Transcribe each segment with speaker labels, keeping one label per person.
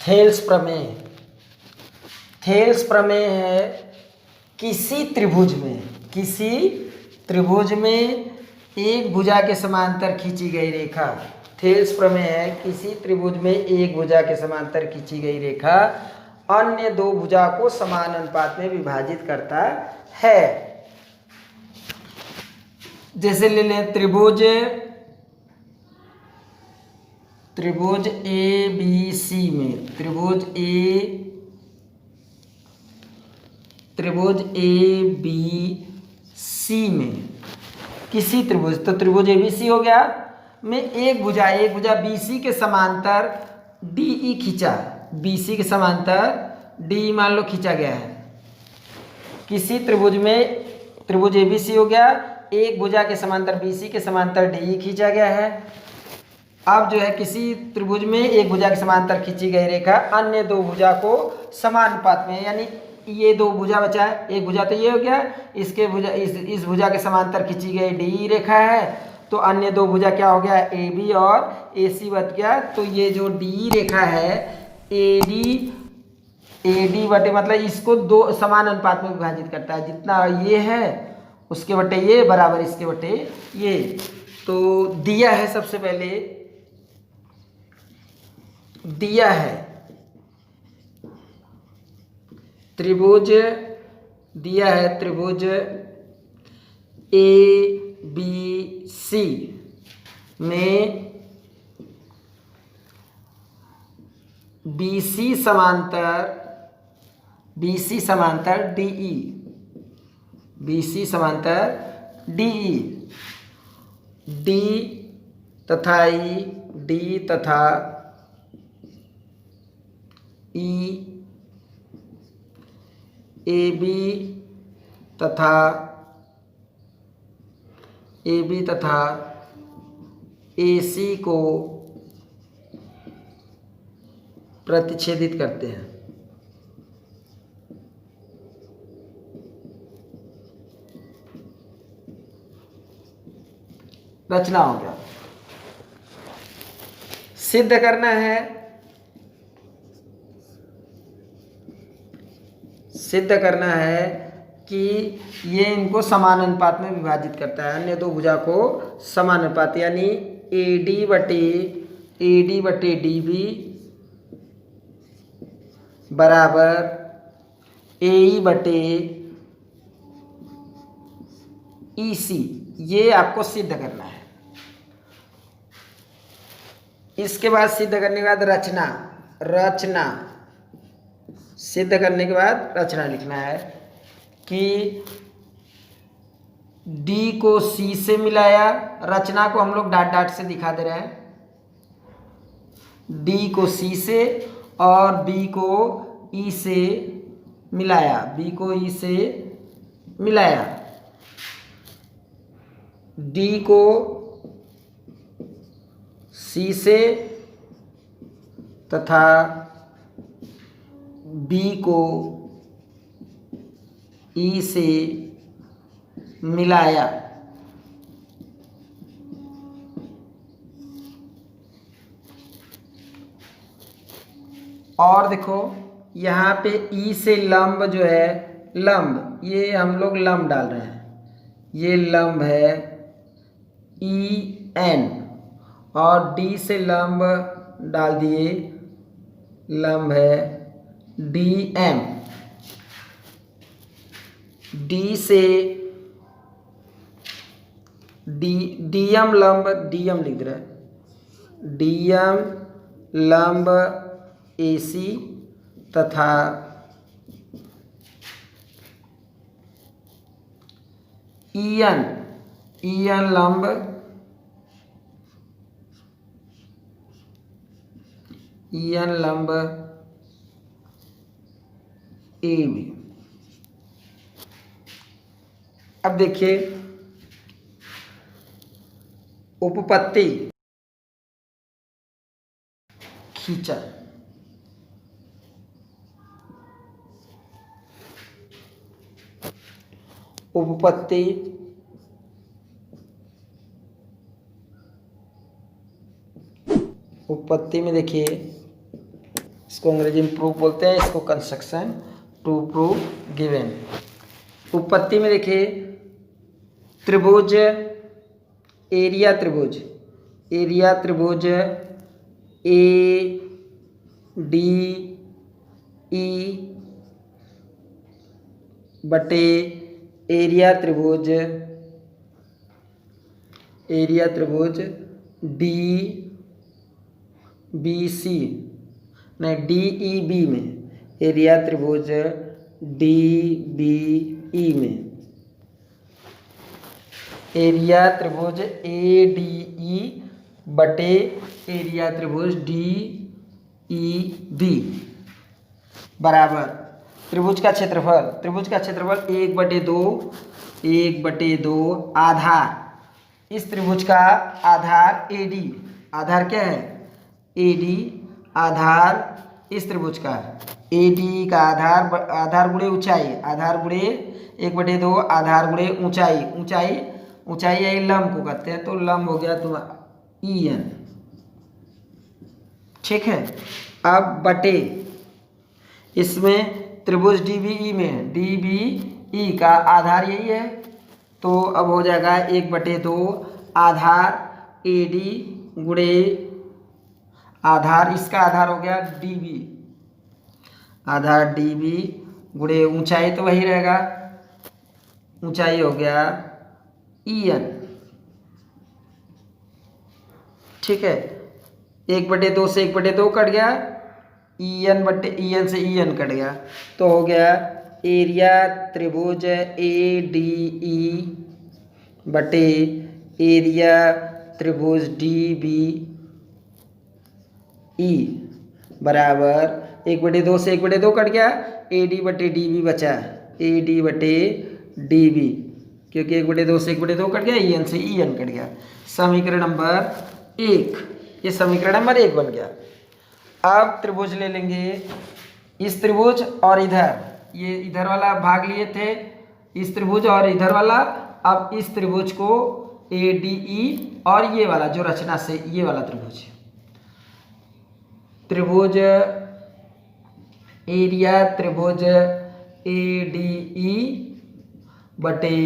Speaker 1: Thales प्रमेय। Thales प्रमेय है किसी त्रिभुज में एक भुजा के समांतर खींची गई रेखा। थेल्स प्रमेय है किसी त्रिभुज में एक भुजा के समांतर खींची गई रेखा अन्य दो भुजा को समान अनुपात में विभाजित करता है। जैसे ले लें त्रिभुज ए बी सी में, त्रिभुज ए बी सी में किसी त्रिभुज, तो त्रिभुज ए बी सी हो गया में एक भुजा बी सी के समांतर डी ई खींचा, बी सी के समांतर डी मान लो खींचा गया है। किसी त्रिभुज में, त्रिभुज ए बी सी हो गया, एक भुजा के समांतर बी सी के समांतर डी ई खींचा गया है। अब जो है किसी त्रिभुज में एक भुजा के समांतर खींची गई रेखा अन्य दो भुजा को समान अनुपात में, यानी ये दो भुजा बचा है, एक भुजा तो ये हो गया, इसके भुजा इस भुजा के समांतर खींची गई डी रेखा है, तो अन्य दो भुजा क्या हो गया ए बी और ए सी बच गया। तो ये जो डी रेखा है ए डी बटे मतलब इसको दो समान अनुपात में विभाजित करता है, जितना ये है उसके बटे ये बराबर इसके बटे ये। तो दिया है, सबसे पहले दिया है त्रिभुज, दिया है त्रिभुज ए बी सी में बी सी समांतर डी ई, बी सी समांतर डी ई, डी तथा ई, डी तथा ई, ए बी तथा ए सी को प्रतिच्छेदित करते हैं। रचना हो गया। सिद्ध करना है, सिद्ध करना है कि ये इनको समान अनुपात में विभाजित करता है, अन्य दो भुजा को समान अनुपात, यानी ए डी बटे डी बी बराबर ए ई बटे ई सी, ये आपको सिद्ध करना है। इसके बाद सिद्ध करने के बाद रचना सिद्ध करने के बाद रचना लिखना है कि D को C से मिलाया, रचना को हम लोग डॉट डॉट से दिखा दे रहे हैं, D को C से और B को E से मिलाया, B को E से मिलाया, D को C से तथा B को E से मिलाया। और देखो यहाँ पे E से लंब जो है, लंब ये हम लोग लंब डाल रहे हैं, ये लंब है EN और D से लंब डाल दिए, लंब है DM, D से DM लंब, DM लिख रहा है, DM लंब AC तथा EN लंब AB। अब देखिए उपपत्ति खींचा, उपपत्ति उपपत्ति में देखिए इसको अंग्रेजी में प्रूफ बोलते हैं, इसको कंस्ट्रक्शन टू प्रूव गिवन। उत्पत्ति में देखिए त्रिभुज, एरिया त्रिभुज ए डी ई बटे एरिया त्रिभुज डी बी सी, नहीं डी ई बी में, एरिया त्रिभुज डी बी ई में, एरिया त्रिभुज ए डी ई बटे एरिया त्रिभुज डी ई बी बराबर त्रिभुज का क्षेत्रफल 1/2 आधार, इस त्रिभुज का आधार AD, आधार क्या है AD, आधार इस त्रिभुज का AD का आधार गुणे ऊंचाई, आधार गुणे 1/2 आधार गुणे ऊंचाई है, लंब को कहते हैं, तो लंब हो गया तुम्हारा EN, ठीक है। अब बटे इसमें त्रिभुज DBE में DBE का आधार यही है, तो अब हो जाएगा 1/2 आधार AD गुणे आधार, इसका आधार हो गया DB, आधार DB गुणे ऊंचाई तो वही रहेगा, ऊंचाई हो गया EN, ठीक है। 1/2 से 1/2 कट गया, EN से EN कट गया, तो हो गया एरिया त्रिभुज ADE बटे एरिया त्रिभुज DBE बराबर 1/2 से 1/2 कट गया, AD बटे DB बचा, AD बटे DB, क्योंकि 1/2 से 1/2 कट गया, EN से EN कट गया। समीकरण नंबर 1, ये समीकरण नंबर 1 बन गया। अब त्रिभुज ले लेंगे, इस त्रिभुज और इधर, ये इधर वाला भाग लिए थे, इस त्रिभुज और इधर वाला, अब इस त्रिभुज को ADE और ये वाला जो रचना से ये वाला त्रिभुज एरिया त्रिभुज ADE बटे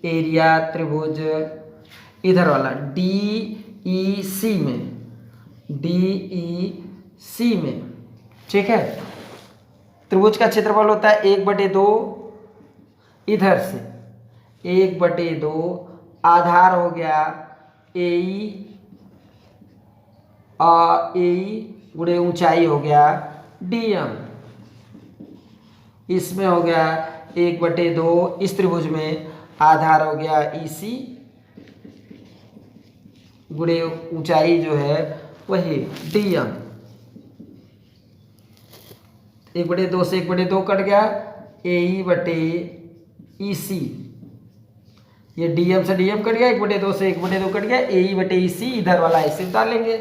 Speaker 1: एरिया त्रिभुज इधर वाला DEC में, ठीक है। त्रिभुज का क्षेत्रफल होता है 1/2 इधर से, 1/2 आधार हो गया AE और AE गुणे ऊंचाई हो गया DM, इसमें हो गया 1/2, इस त्रिभुज में आधार हो गया EC गुणे ऊंचाई जो है वही DM, 1/2 से 1/2 कट गया, AE बटे EC, ये DM से DM कट गया, 1/2 से 1/2 कट गया, AE बटे EC, इधर वाला ऐसे उतार लेंगे,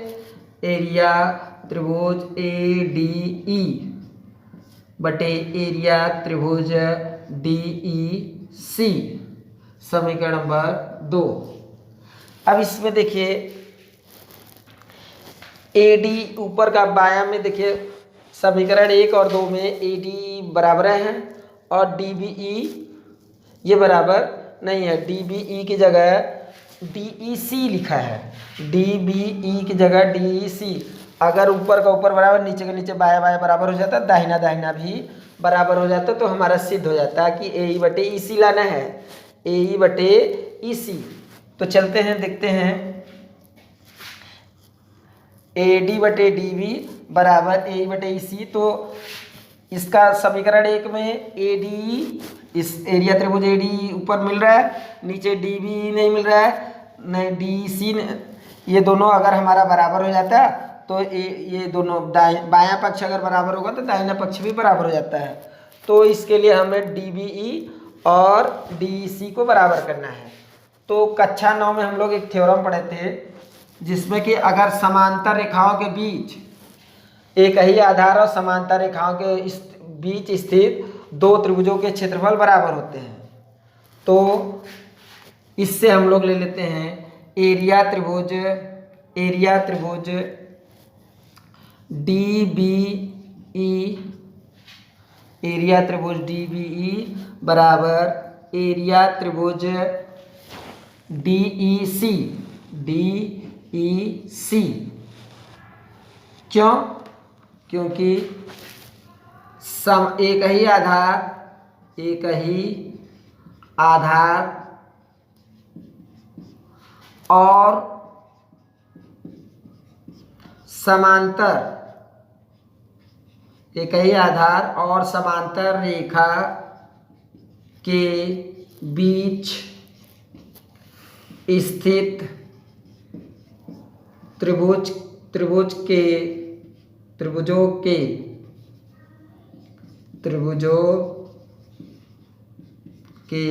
Speaker 1: एरिया त्रिभुज ADE बटे एरिया त्रिभुज DEC, समीकरण नंबर 2। अब इसमें देखिए AD ऊपर का बायां में देखिए समीकरण 1 और 2 में AD बराबर है और DBE ये बराबर नहीं है, DBE की जगह DEC लिखा है, DBE की जगह DEC। अगर ऊपर का ऊपर बराबर, नीचे का नीचे, बाया बाया बराबर हो जाता, दाहिना दाहिना भी बराबर हो जाता, तो हमारा सिद्ध हो जाता कि AE बटे EC लाना है, AE बटे EC। तो चलते हैं देखते हैं, AD बटे DB बराबर AE बटे EC, तो इसका समीकरण 1 में AD, इस एरिया त्रिभुज AD ऊपर मिल रहा है, नीचे DB नहीं मिल रहा है, नहीं DEC, ये दोनों अगर हमारा बराबर हो जाता है तो ये दोनों बायां पक्ष अगर बराबर होगा तो दाहिना पक्ष भी बराबर हो जाता है, तो इसके लिए हमें DBE और DEC को बराबर करना है। तो कक्षा 9 में हम लोग एक थ्योरम पढ़े थे जिसमें कि अगर समांतर रेखाओं के बीच, एक ही आधार और समांतर रेखाओं के बीच स्थित दो त्रिभुजों के क्षेत्रफल बराबर होते हैं, तो इससे हम लोग ले लेते हैं एरिया त्रिभुज DBE एरिया त्रिभुज DBE बराबर एरिया त्रिभुज DEC। क्यों? क्योंकि एक ही आधार और समांतर रेखा के बीच स्थित त्रिभुजों के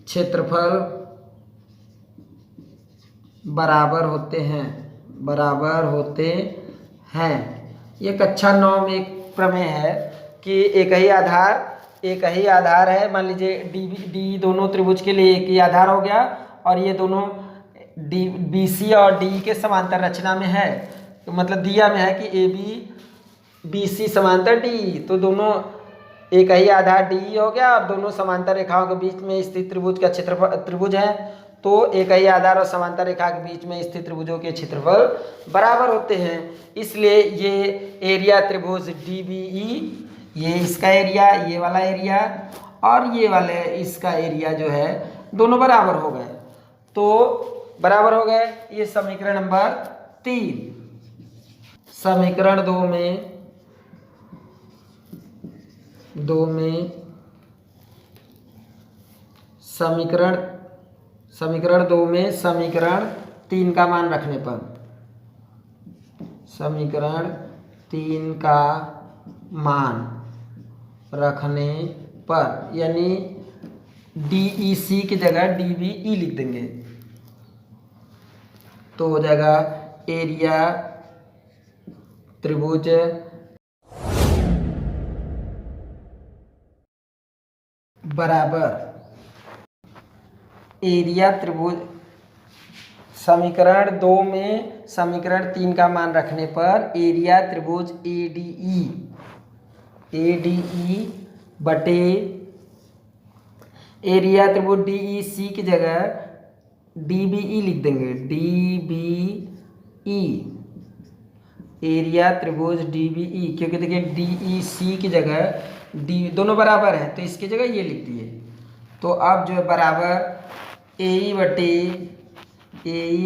Speaker 1: क्षेत्रफल बराबर होते हैं। ये कक्षा 9 में एक प्रमेय है कि एक ही आधार है। मान लीजिए डी दोनों त्रिभुज के लिए एक ही आधार हो गया और ये दोनों BC और DE के समांतर रचना में है। तो मतलब दिया में है कि AB BC समांतर DE, तो दोनों एक ही आधार DE हो गया और दोनों समांतर रेखाओं के बीच में स्थित त्रिभुज का क्षेत्रफल त्रिभुज है, तो एक ही आधार और समांतर रेखा के बीच में स्थित त्रिभुजों के क्षेत्रफल बराबर होते हैं। इसलिए ये एरिया त्रिभुज DBE, ये इसका एरिया, ये वाला एरिया और ये वाले इसका एरिया जो है दोनों बराबर हो गए। तो बराबर हो गए। ये समीकरण नंबर 3। समीकरण 2 में समीकरण 2 में समीकरण 3 का मान रखने पर, समीकरण 3 का मान रखने पर यानी DEC की जगह DBE लिख देंगे तो हो जाएगा एरिया त्रिभुज बराबर एरिया त्रिभुज। समीकरण 2 में समीकरण 3 का मान रखने पर एरिया त्रिभुज ADE बटे एरिया त्रिभुज DEC की जगह DBE लिख देंगे। DBE एरिया त्रिभुज DBE, क्योंकि देखिए DEC की जगह D दोनों बराबर है तो इसकी जगह ये लिख दिए। तो अब जो है बराबर AE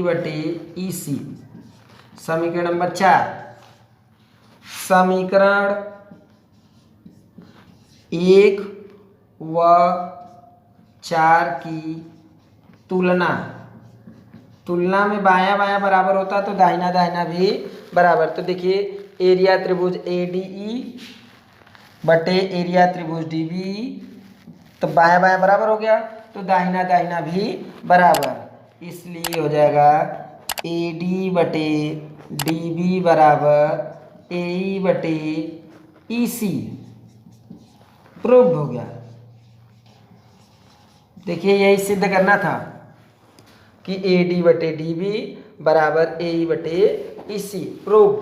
Speaker 1: बटे EC। समीकरण नंबर 4, समीकरण 1 व 4 की तुलना में बायां बायां बराबर होता तो दाहिना दाहिना भी बराबर। तो देखिए एरिया त्रिभुज ADE बटे एरिया त्रिभुज DBE, तो बायां बायां बराबर हो गया तो दाहिना दाहिना भी बराबर। इसलिए हो जाएगा AD बटे DB बराबर AE बटे EC। प्रूव हो गया। देखिए यही सिद्ध करना था कि AD बटे DB बराबर AE बटे EC। प्रूव्ड।